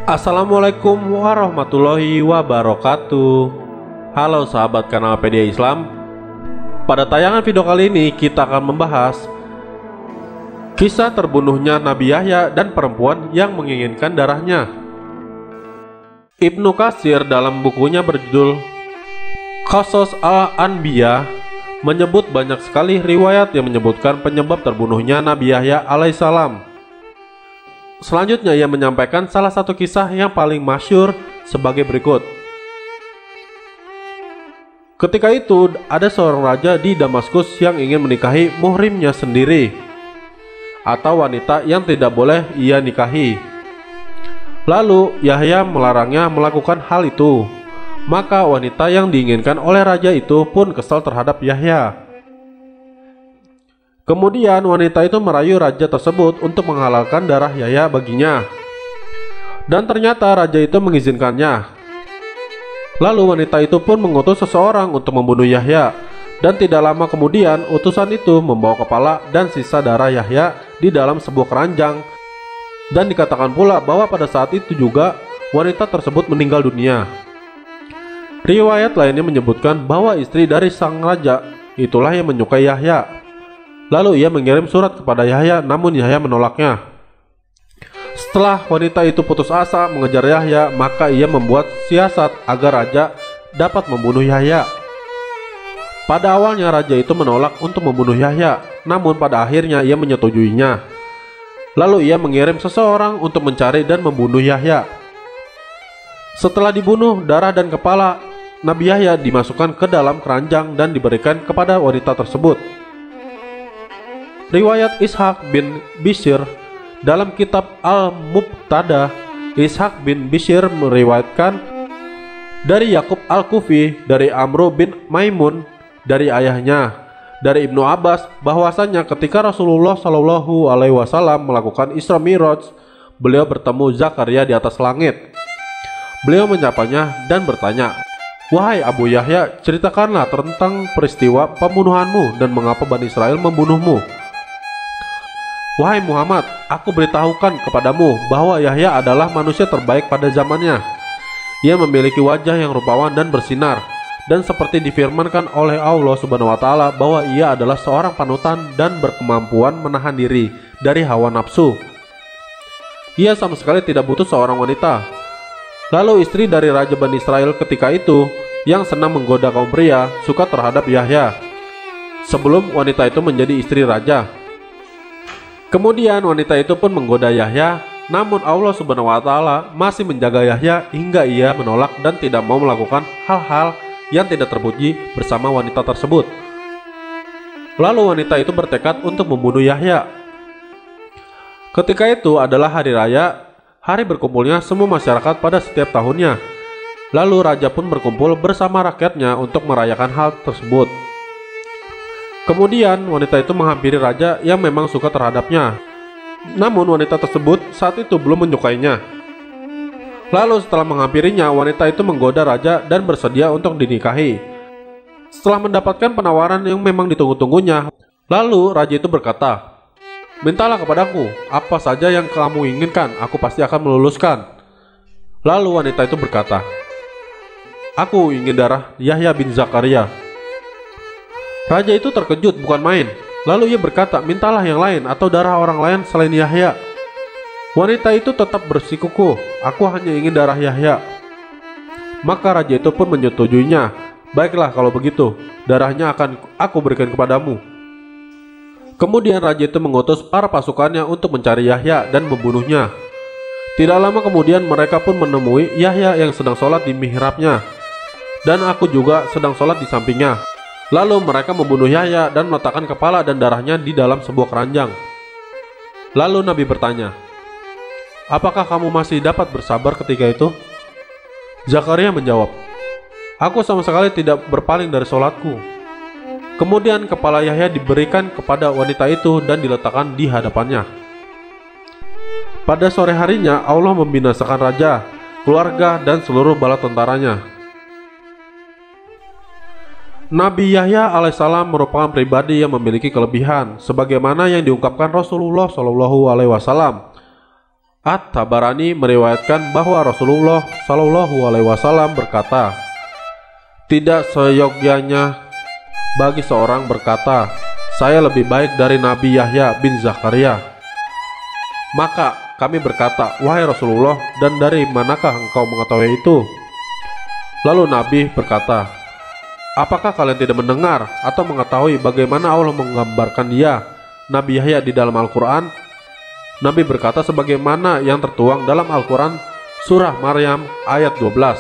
Assalamualaikum warahmatullahi wabarakatuh. Halo sahabat kanal Pedia Islam. Pada tayangan video kali ini kita akan membahas kisah terbunuhnya Nabi Yahya dan perempuan yang menginginkan darahnya. Ibnu Katsir dalam bukunya berjudul Qasas al-Anbiya menyebut banyak sekali riwayat yang menyebutkan penyebab terbunuhnya Nabi Yahya alaihissalam. Selanjutnya ia menyampaikan salah satu kisah yang paling masyhur sebagai berikut. Ketika itu ada seorang raja di Damaskus yang ingin menikahi muhrimnya sendiri, atau wanita yang tidak boleh ia nikahi. Lalu Yahya melarangnya melakukan hal itu. Maka wanita yang diinginkan oleh raja itu pun kesal terhadap Yahya. Kemudian wanita itu merayu raja tersebut untuk menghalalkan darah Yahya baginya. Dan ternyata raja itu mengizinkannya. Lalu wanita itu pun mengutus seseorang untuk membunuh Yahya. Dan tidak lama kemudian utusan itu membawa kepala dan sisa darah Yahya di dalam sebuah keranjang. Dan dikatakan pula bahwa pada saat itu juga wanita tersebut meninggal dunia. Riwayat lainnya menyebutkan bahwa istri dari sang raja itulah yang menyukai Yahya. Lalu ia mengirim surat kepada Yahya, namun Yahya menolaknya. Setelah wanita itu putus asa mengejar Yahya, maka ia membuat siasat agar raja dapat membunuh Yahya. Pada awalnya raja itu menolak untuk membunuh Yahya, namun pada akhirnya ia menyetujuinya. Lalu ia mengirim seseorang untuk mencari dan membunuh Yahya. Setelah dibunuh, darah dan kepala Nabi Yahya dimasukkan ke dalam keranjang dan diberikan kepada wanita tersebut. Riwayat Ishaq bin Bishr dalam kitab Al-Mubtada, Ishaq bin Bishr meriwayatkan dari Yakub Al-Kufi dari Amr bin Maimun dari ayahnya dari Ibnu Abbas bahwasanya ketika Rasulullah Shallallahu Alaihi Wasallam melakukan Isra Mi'raj, beliau bertemu Zakaria di atas langit. Beliau menyapanya dan bertanya, "Wahai Abu Yahya, ceritakanlah tentang peristiwa pembunuhanmu dan mengapa Bani Israel membunuhmu." "Wahai Muhammad, aku beritahukan kepadamu bahwa Yahya adalah manusia terbaik pada zamannya. Ia memiliki wajah yang rupawan dan bersinar, dan seperti difirmankan oleh Allah Subhanahu wa Ta'ala bahwa ia adalah seorang panutan dan berkemampuan menahan diri dari hawa nafsu. Ia sama sekali tidak butuh seorang wanita." Lalu istri dari Raja Bani Israel ketika itu yang senang menggoda kaum pria suka terhadap Yahya sebelum wanita itu menjadi istri raja. Kemudian wanita itu pun menggoda Yahya, namun Allah Subhanahu wa Ta'ala masih menjaga Yahya hingga ia menolak dan tidak mau melakukan hal-hal yang tidak terpuji bersama wanita tersebut. Lalu wanita itu bertekad untuk membunuh Yahya. Ketika itu adalah hari raya, hari berkumpulnya semua masyarakat pada setiap tahunnya. Lalu raja pun berkumpul bersama rakyatnya untuk merayakan hal tersebut. Kemudian wanita itu menghampiri raja yang memang suka terhadapnya. Namun wanita tersebut saat itu belum menyukainya. Lalu setelah menghampirinya, wanita itu menggoda raja dan bersedia untuk dinikahi. Setelah mendapatkan penawaran yang memang ditunggu-tunggunya, lalu raja itu berkata, "Mintalah kepadaku, apa saja yang kamu inginkan, aku pasti akan meluluskan." Lalu wanita itu berkata, "Aku ingin darah Yahya bin Zakaria." Raja itu terkejut bukan main. Lalu ia berkata, "Mintalah yang lain atau darah orang lain selain Yahya." Wanita itu tetap bersikukuh, "Aku hanya ingin darah Yahya." Maka raja itu pun menyetujuinya. "Baiklah kalau begitu, darahnya akan aku berikan kepadamu." Kemudian raja itu mengutus para pasukannya untuk mencari Yahya dan membunuhnya. Tidak lama kemudian mereka pun menemui Yahya yang sedang sholat di mihrabnya, dan aku juga sedang sholat di sampingnya. Lalu mereka membunuh Yahya dan meletakkan kepala dan darahnya di dalam sebuah keranjang. Lalu Nabi bertanya, "Apakah kamu masih dapat bersabar ketika itu?" Zakaria menjawab, "Aku sama sekali tidak berpaling dari sholatku." Kemudian kepala Yahya diberikan kepada wanita itu dan diletakkan di hadapannya. Pada sore harinya Allah membinasakan raja, keluarga, dan seluruh bala tentaranya. Nabi Yahya alaihissalam merupakan pribadi yang memiliki kelebihan, sebagaimana yang diungkapkan Rasulullah Shallallahu Alaihi Wasallam. At-Tabarani meriwayatkan bahwa Rasulullah Shallallahu Alaihi Wasallam berkata, "Tidak seyogyanya bagi seorang berkata, saya lebih baik dari Nabi Yahya bin Zakaria." Maka kami berkata, "Wahai Rasulullah, dan dari manakah engkau mengetahui itu?" Lalu Nabi berkata, "Apakah kalian tidak mendengar atau mengetahui bagaimana Allah menggambarkan dia, Nabi Yahya, di dalam Al-Quran?" Nabi berkata sebagaimana yang tertuang dalam Al-Quran Surah Maryam ayat 12.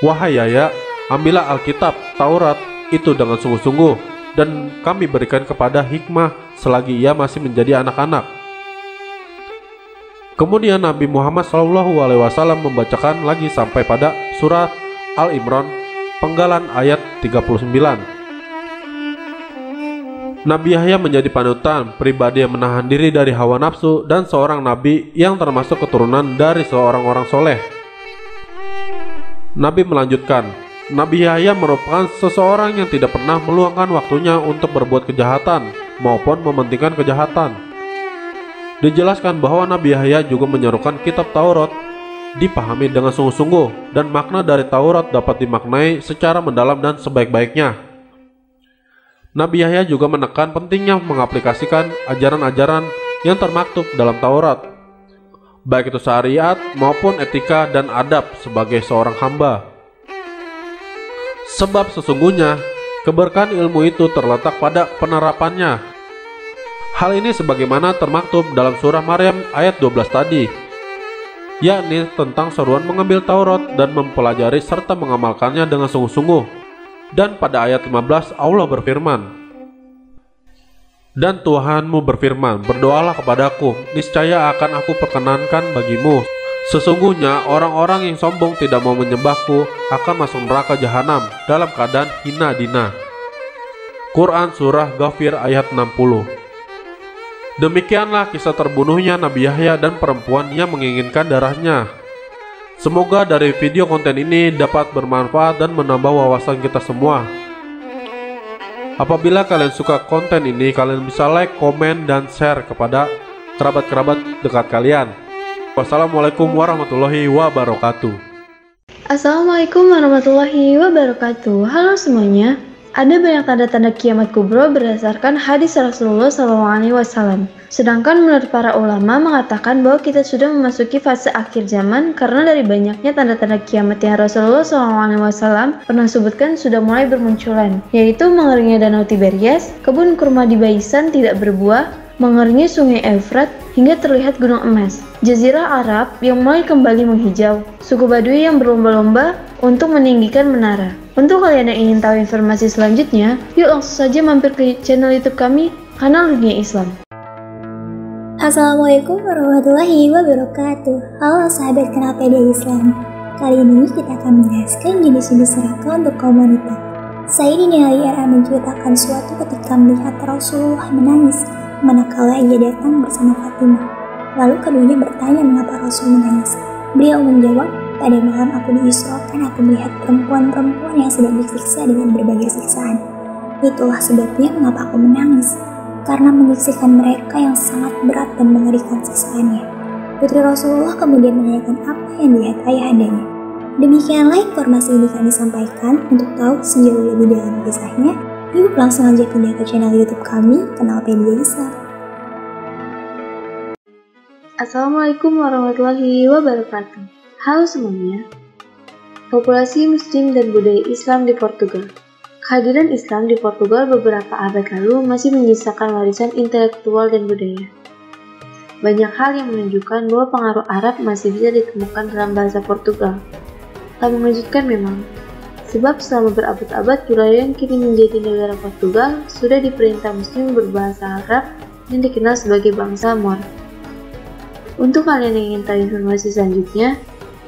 "Wahai Yahya, ambillah Alkitab Taurat itu dengan sungguh-sungguh, dan kami berikan kepada hikmah selagi ia masih menjadi anak-anak." Kemudian Nabi Muhammad SAW membacakan lagi sampai pada surat Al-Imran penggalan ayat 39. Nabi Yahya menjadi panutan, pribadi yang menahan diri dari hawa nafsu, dan seorang nabi yang termasuk keturunan dari seorang orang soleh. Nabi melanjutkan, Nabi Yahya merupakan seseorang yang tidak pernah meluangkan waktunya untuk berbuat kejahatan maupun mementingkan kejahatan. Dijelaskan bahwa Nabi Yahya juga menyerukan kitab Taurat dipahami dengan sungguh-sungguh, dan makna dari Taurat dapat dimaknai secara mendalam dan sebaik-baiknya. Nabi Yahya juga menekan pentingnya mengaplikasikan ajaran-ajaran yang termaktub dalam Taurat, baik itu syariat maupun etika dan adab sebagai seorang hamba. Sebab sesungguhnya keberkahan ilmu itu terletak pada penerapannya. Hal ini sebagaimana termaktub dalam surah Maryam ayat 12 tadi, yakni tentang seruan mengambil Taurat dan mempelajari serta mengamalkannya dengan sungguh-sungguh. Dan pada ayat 15 Allah berfirman, "Dan Tuhanmu berfirman, berdoalah kepadaku, niscaya akan aku perkenankan bagimu. Sesungguhnya orang-orang yang sombong tidak mau menyembahku akan masuk neraka jahanam dalam keadaan hina dina." Quran Surah Ghafir ayat 60. Demikianlah kisah terbunuhnya Nabi Yahya dan perempuan yang menginginkan darahnya. Semoga dari video konten ini dapat bermanfaat dan menambah wawasan kita semua. Apabila kalian suka konten ini, kalian bisa like, komen, dan share kepada kerabat-kerabat dekat kalian. Wassalamualaikum warahmatullahi wabarakatuh. Assalamualaikum warahmatullahi wabarakatuh. Halo semuanya. Ada banyak tanda-tanda kiamat kubro berdasarkan hadis Rasulullah SAW. Sedangkan menurut para ulama mengatakan bahwa kita sudah memasuki fase akhir zaman karena dari banyaknya tanda-tanda kiamat yang Rasulullah SAW pernah sebutkan sudah mulai bermunculan, yaitu mengeringnya danau Tiberias, kebun kurma di Baisan tidak berbuah, mengeringnya sungai Efrat, hingga terlihat gunung emas, jazirah Arab yang mulai kembali menghijau, suku Badui yang berlomba-lomba untuk meninggikan menara. Untuk kalian yang ingin tahu informasi selanjutnya, yuk langsung saja mampir ke channel YouTube kami, Kanal Dunia Islam. Assalamualaikum warahmatullahi wabarakatuh. Halo sahabat Kanalpedia Islam. Kali ini kita akan menjelaskan jenis-jenis neraka untuk kaum wanita. Sayyidina Ali RA menceritakan suatu ketika melihat Rasulullah menangis manakala ia datang bersama Fatimah. Lalu keduanya bertanya mengapa Rasul menangis. Beliau menjawab, "Pada malam aku diisrokan, aku melihat perempuan-perempuan yang sedang disiksa dengan berbagai siksaan. Itulah sebabnya mengapa aku menangis, karena menyaksikan mereka yang sangat berat dan mengerikan siksaannya." Putri Rasulullah kemudian menanyakan apa yang dilihat ayahandanya. Demikianlah informasi ini kami sampaikan. Untuk tahu sejauh lebih dalam kisahnya, yuk langsung aja pindah ke channel YouTube kami, Kanalpedia Islam. Assalamualaikum warahmatullahi wabarakatuh. Halo semuanya. Populasi Muslim dan budaya Islam di Portugal. Kehadiran Islam di Portugal beberapa abad lalu masih menyisakan warisan intelektual dan budaya. Banyak hal yang menunjukkan bahwa pengaruh Arab masih bisa ditemukan dalam bahasa Portugal. Tak mengejutkan memang, sebab selama berabad-abad wilayah yang kini menjadi negara Portugal sudah diperintah Muslim berbahasa Arab yang dikenal sebagai bangsa Moor. Untuk kalian yang ingin tahu informasi selanjutnya,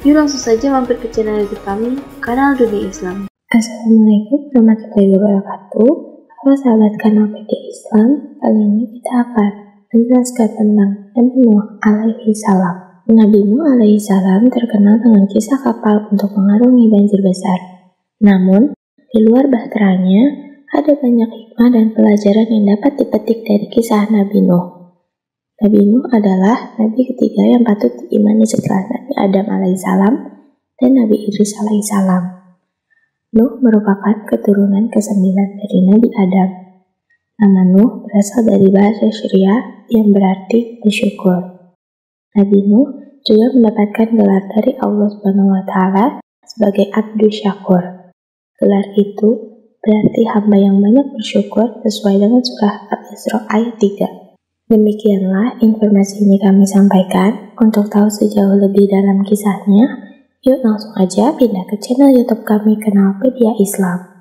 yuk langsung saja mampir ke channel YouTube kami, Kanal Dunia Islam. Assalamualaikum warahmatullahi wabarakatuh. Halo sahabat Kanalpedia Islam. Kali ini kita akan menjelaskan tentang Nabi Nuh alaihi salam. Nabi Nuh alaihi salam terkenal dengan kisah kapal untuk mengarungi banjir besar. Namun, di luar bahteranya, ada banyak hikmah dan pelajaran yang dapat dipetik dari kisah Nabi Nuh. Nabi Nuh adalah nabi ketiga yang patut diimani setelah Nabi Adam alaihissalam dan Nabi Idris alaihissalam. Nuh merupakan keturunan ke-9 dari Nabi Adam. Nama Nuh berasal dari bahasa Syria yang berarti bersyukur. Nabi Nuh juga mendapatkan gelar dari Allah SWT sebagai Abdus Syakur. Gelar itu berarti hamba yang banyak bersyukur sesuai dengan surah Al-Isra ayat 3. Demikianlah informasi ini kami sampaikan. Untuk tahu sejauh lebih dalam kisahnya, yuk langsung aja pindah ke channel YouTube kami, Kenalpedia Islam.